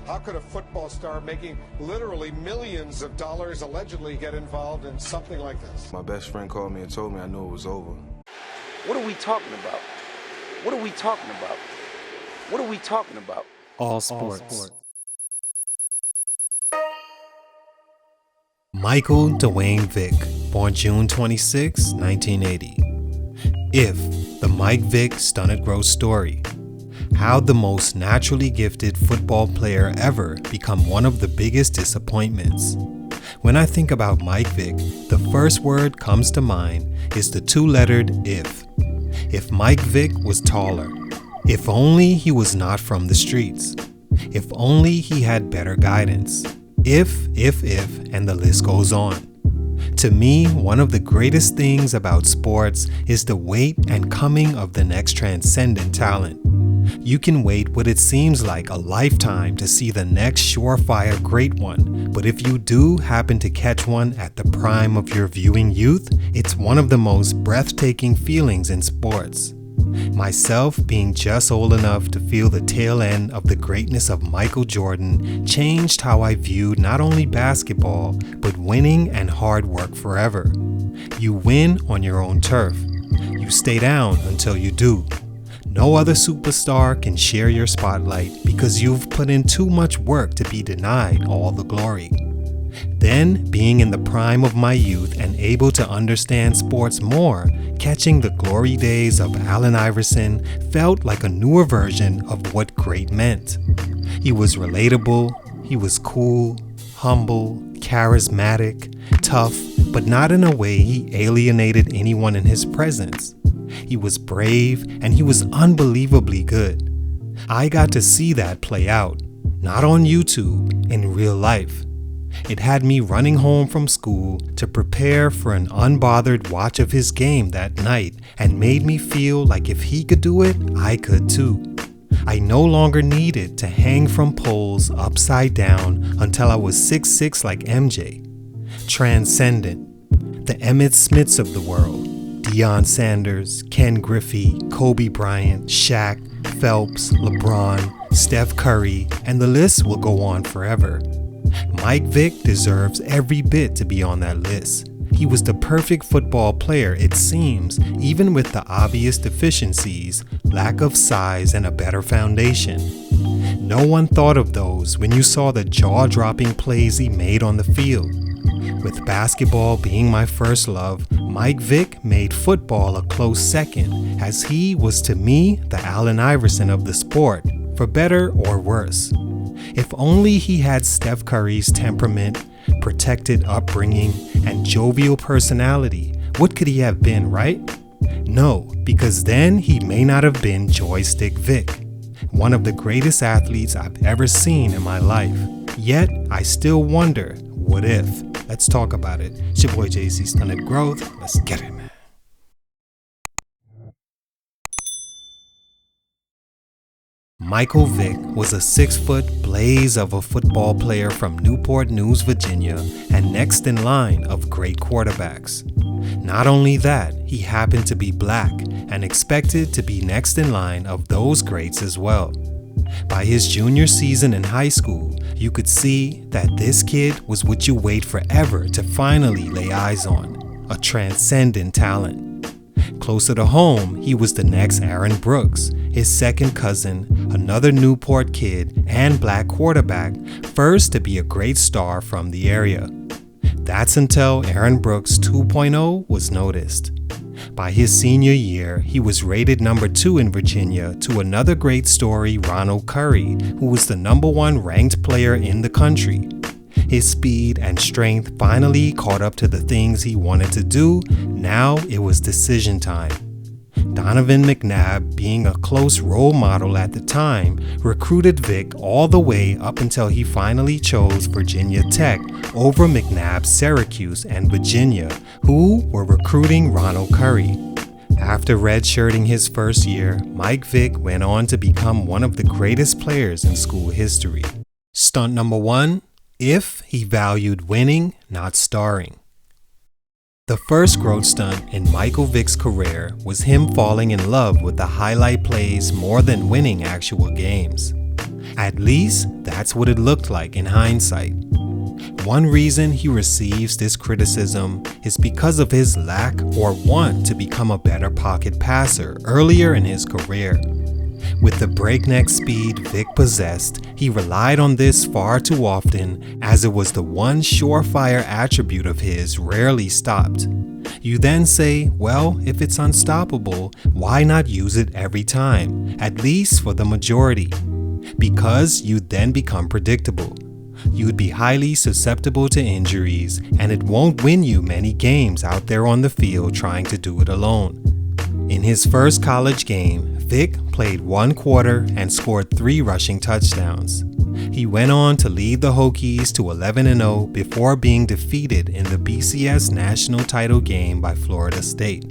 How could a football star making literally millions of dollars allegedly get involved in something like this? My best friend called me and told me I knew it was over. What are we talking about? What are we talking about? What are we talking about? All sports. Michael Dwayne Vick, born June 26, 1980. If, the Mike Vick Stunted Growth story. How the most naturally gifted football player ever become one of the biggest disappointments. When I think about Mike Vick, the first word comes to mind is the two-lettered if. If Mike Vick was taller. If only he was not from the streets. If only he had better guidance. If, and the list goes on. To me, one of the greatest things about sports is the wait and coming of the next transcendent talent. You can wait what it seems like a lifetime to see the next surefire great one, but if you do happen to catch one at the prime of your viewing youth, it's one of the most breathtaking feelings in sports. Myself being just old enough to feel the tail end of the greatness of Michael Jordan changed how I viewed not only basketball, but winning and hard work forever. You win on your own turf. You stay down until you do. No other superstar can share your spotlight because you've put in too much work to be denied all the glory. Then, being in the prime of my youth and able to understand sports more, catching the glory days of Allen Iverson felt like a newer version of what great meant. He was relatable, he was cool, humble, charismatic, tough, but not in a way he alienated anyone in his presence. He was brave and he was unbelievably good. I got to see that play out, not on YouTube, in real life. It had me running home from school to prepare for an unbothered watch of his game that night and made me feel like if he could do it, I could too. I no longer needed to hang from poles upside down until I was 6'6" like MJ. Transcendent, the Emmitt Smiths of the world, Deion Sanders, Ken Griffey, Kobe Bryant, Shaq, Phelps, LeBron, Steph Curry, and the list will go on forever. Mike Vick deserves every bit to be on that list. He was the perfect football player, it seems, even with the obvious deficiencies, lack of size, and a better foundation. No one thought of those when you saw the jaw-dropping plays he made on the field. With basketball being my first love, Mike Vick made football a close second, as he was to me the Allen Iverson of the sport, for better or worse. If only he had Steph Curry's temperament, protected upbringing, and jovial personality, what could he have been, right? No, because then he may not have been Joystick Vick, one of the greatest athletes I've ever seen in my life. Yet, I still wonder, what if? Let's talk about it. It's your boy JC Stunted Growth. Let's get it, man. Michael Vick was a 6-foot blaze of a football player from Newport News, Virginia, and next in line of great quarterbacks. Not only that, he happened to be black and expected to be next in line of those greats as well. By his junior season in high school, you could see that this kid was what you wait forever to finally lay eyes on, a transcendent talent. Closer to home, he was the next Aaron Brooks, his second cousin, another Newport kid, and black quarterback, first to be a great star from the area. That's until Aaron Brooks 2.0 was noticed. By his senior year, he was rated number 2 in Virginia to another great story, Ronald Curry, who was the number 1 ranked player in the country. His speed and strength finally caught up to the things he wanted to do. Now it was decision time. Donovan McNabb, being a close role model at the time, recruited Vick all the way up until he finally chose Virginia Tech over McNabb's Syracuse and Virginia, who were recruiting Ronald Curry. After redshirting his first year, Mike Vick went on to become one of the greatest players in school history. Stunt number 1, if he valued winning, not starring. The first growth stunt in Michael Vick's career was him falling in love with the highlight plays more than winning actual games. At least, that's what it looked like in hindsight. One reason he receives this criticism is because of his lack or want to become a better pocket passer earlier in his career. With the breakneck speed Vick possessed, he relied on this far too often, as it was the one surefire attribute of his rarely stopped. You then say, well, if it's unstoppable, why not use it every time, at least for the majority? Because you'd then become predictable. You'd be highly susceptible to injuries, and it won't win you many games out there on the field trying to do it alone. In his first college game, Vick played 1 quarter and scored 3 rushing touchdowns. He went on to lead the Hokies to 11-0 before being defeated in the BCS national title game by Florida State.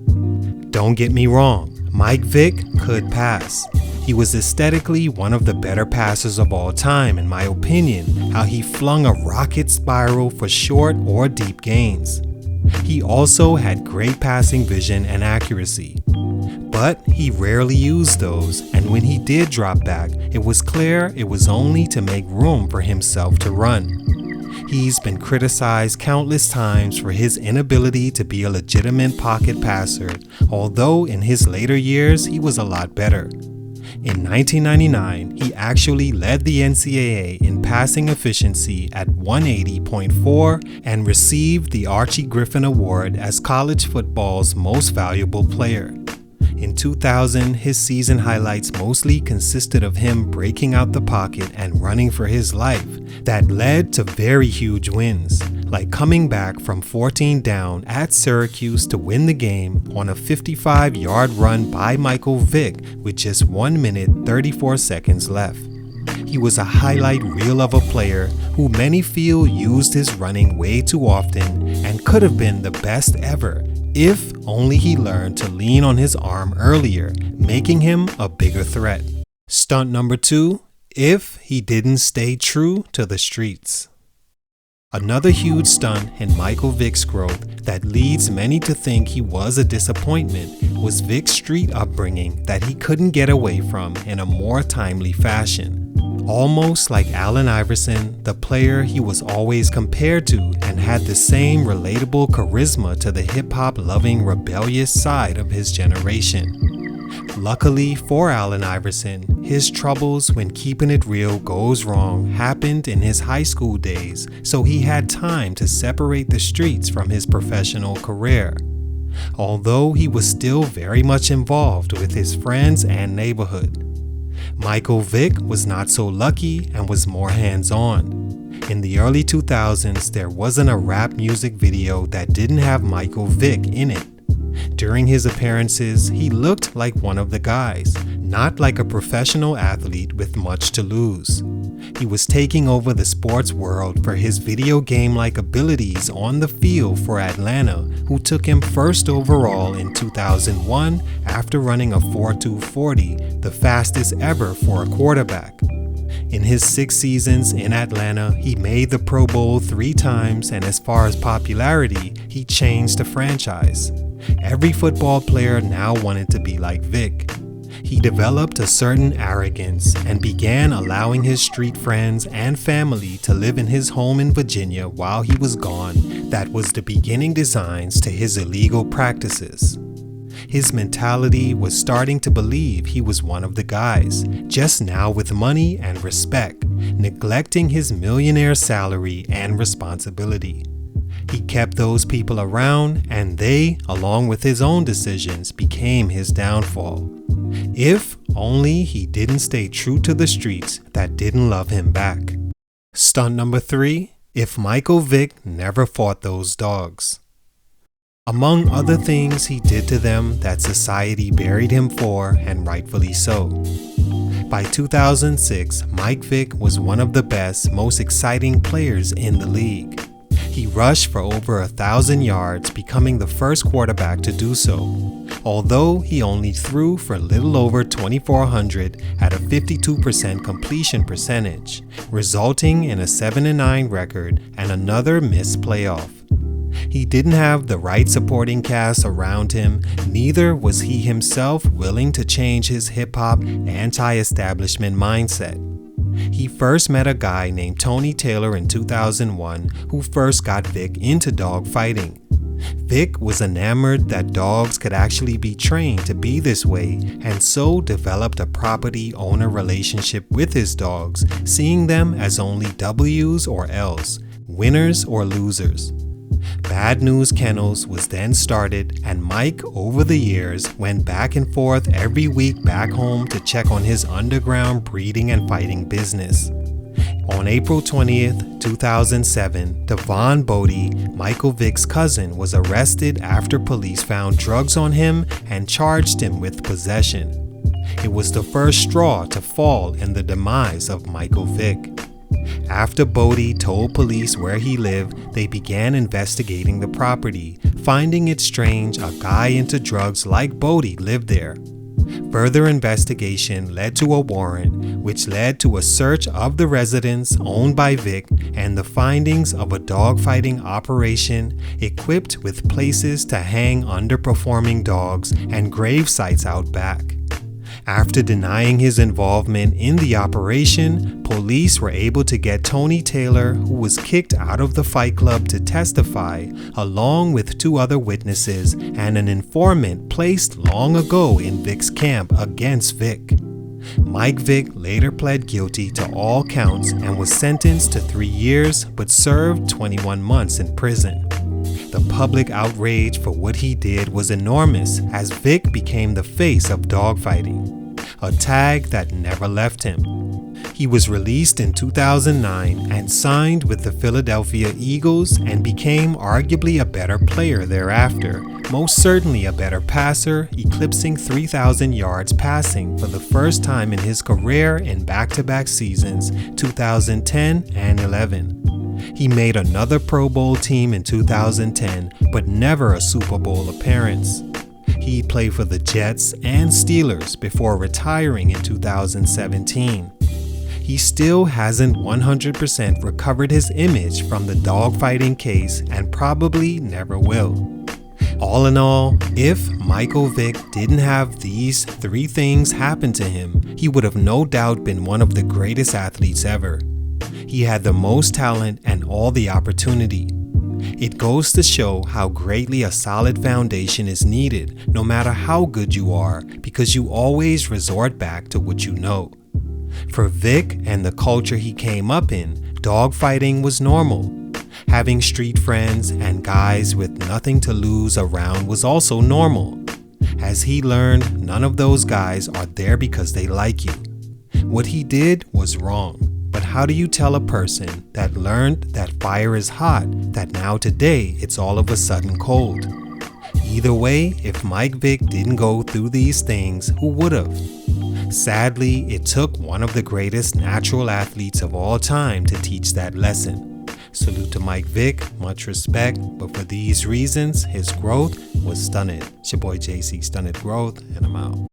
Don't get me wrong, Mike Vick could pass. He was aesthetically one of the better passers of all time, in my opinion, how he flung a rocket spiral for short or deep gains. He also had great passing vision and accuracy. But he rarely used those, and when he did drop back, it was clear it was only to make room for himself to run. He's been criticized countless times for his inability to be a legitimate pocket passer, although in his later years he was a lot better. In 1999, he actually led the NCAA in passing efficiency at 180.4 and received the Archie Griffin Award as college football's most valuable player. In 2000, his season highlights mostly consisted of him breaking out the pocket and running for his life. That led to very huge wins, like coming back from 14 down at Syracuse to win the game on a 55-yard run by Michael Vick with just 1 minute 34 seconds left. He was a highlight reel of a player who many feel used his running way too often and could have been the best ever if only he learned to lean on his arm earlier, making him a bigger threat. Stunt number 2, if he didn't stay true to the streets. Another huge stunt in Michael Vick's growth that leads many to think he was a disappointment was Vick's street upbringing that he couldn't get away from in a more timely fashion. Almost like Allen Iverson, the player he was always compared to and had the same relatable charisma to the hip-hop loving rebellious side of his generation. Luckily for Allen Iverson, his troubles when keeping it real goes wrong happened in his high school days, so he had time to separate the streets from his professional career. Although he was still very much involved with his friends and neighborhood. Michael Vick was not so lucky and was more hands-on. In the early 2000s, there wasn't a rap music video that didn't have Michael Vick in it. During his appearances, he looked like one of the guys, not like a professional athlete with much to lose. He was taking over the sports world for his video game-like abilities on the field for Atlanta, who took him first overall in 2001 after running a 4.2 40, the fastest ever for a quarterback. In his 6 seasons in Atlanta, he made the Pro Bowl 3 times, and as far as popularity, he changed the franchise. Every football player now wanted to be like Vick. He developed a certain arrogance and began allowing his street friends and family to live in his home in Virginia while he was gone. That was the beginning designs to his illegal practices. His mentality was starting to believe he was one of the guys, just now with money and respect, neglecting his millionaire salary and responsibility. He kept those people around, and they, along with his own decisions, became his downfall. If only he didn't stay true to the streets that didn't love him back. Stunt number 3, if Michael Vick never fought those dogs. Among other things he did to them that society buried him for, and rightfully so. By 2006, Mike Vick was one of the best, most exciting players in the league. He rushed for over 1,000 yards, becoming the first quarterback to do so, although he only threw for a little over 2,400 at a 52% completion percentage, resulting in a 7-9 record and another missed playoff. He didn't have the right supporting cast around him, neither was he himself willing to change his hip-hop, anti-establishment mindset. He first met a guy named Tony Taylor in 2001 who first got Vick into dog fighting. Vick was enamored that dogs could actually be trained to be this way, and so developed a property owner relationship with his dogs, seeing them as only W's or L's, winners or losers. Bad News Kennels was then started, and Mike, over the years, went back and forth every week back home to check on his underground breeding and fighting business. On April 20th, 2007, Devon Bodie, Michael Vick's cousin, was arrested after police found drugs on him and charged him with possession. It was the first straw to fall in the demise of Michael Vick. After Bodie told police where he lived, they began investigating the property, finding it strange a guy into drugs like Bodie lived there. Further investigation led to a warrant, which led to a search of the residence owned by Vick and the findings of a dogfighting operation equipped with places to hang underperforming dogs and grave sites out back. After denying his involvement in the operation, police were able to get Tony Taylor, who was kicked out of the fight club, to testify, along with 2 other witnesses and an informant placed long ago in Vick's camp against Vick. Mike Vick later pled guilty to all counts and was sentenced to 3 years but served 21 months in prison. The public outrage for what he did was enormous, as Vick became the face of dogfighting, a tag that never left him. He was released in 2009 and signed with the Philadelphia Eagles and became arguably a better player thereafter, most certainly a better passer, eclipsing 3,000 yards passing for the first time in his career in back-to-back seasons, 2010 and 11. He made another Pro Bowl team in 2010, but never a Super Bowl appearance. He played for the Jets and Steelers before retiring in 2017. He still hasn't 100% recovered his image from the dogfighting case and probably never will. All in all, if Michael Vick didn't have these 3 things happen to him, he would have no doubt been one of the greatest athletes ever. He had the most talent and all the opportunity. It goes to show how greatly a solid foundation is needed, no matter how good you are, because you always resort back to what you know. For Vick and the culture he came up in, dogfighting was normal. Having street friends and guys with nothing to lose around was also normal. As he learned, none of those guys are there because they like you. What he did was wrong. But how do you tell a person that learned that fire is hot that now today it's all of a sudden cold? Either way, if Mike Vick didn't go through these things, who would have? Sadly, it took one of the greatest natural athletes of all time to teach that lesson. Salute to Mike Vick, much respect, but for these reasons, his growth was stunted. It's your boy JC Stunted Growth, and I'm out.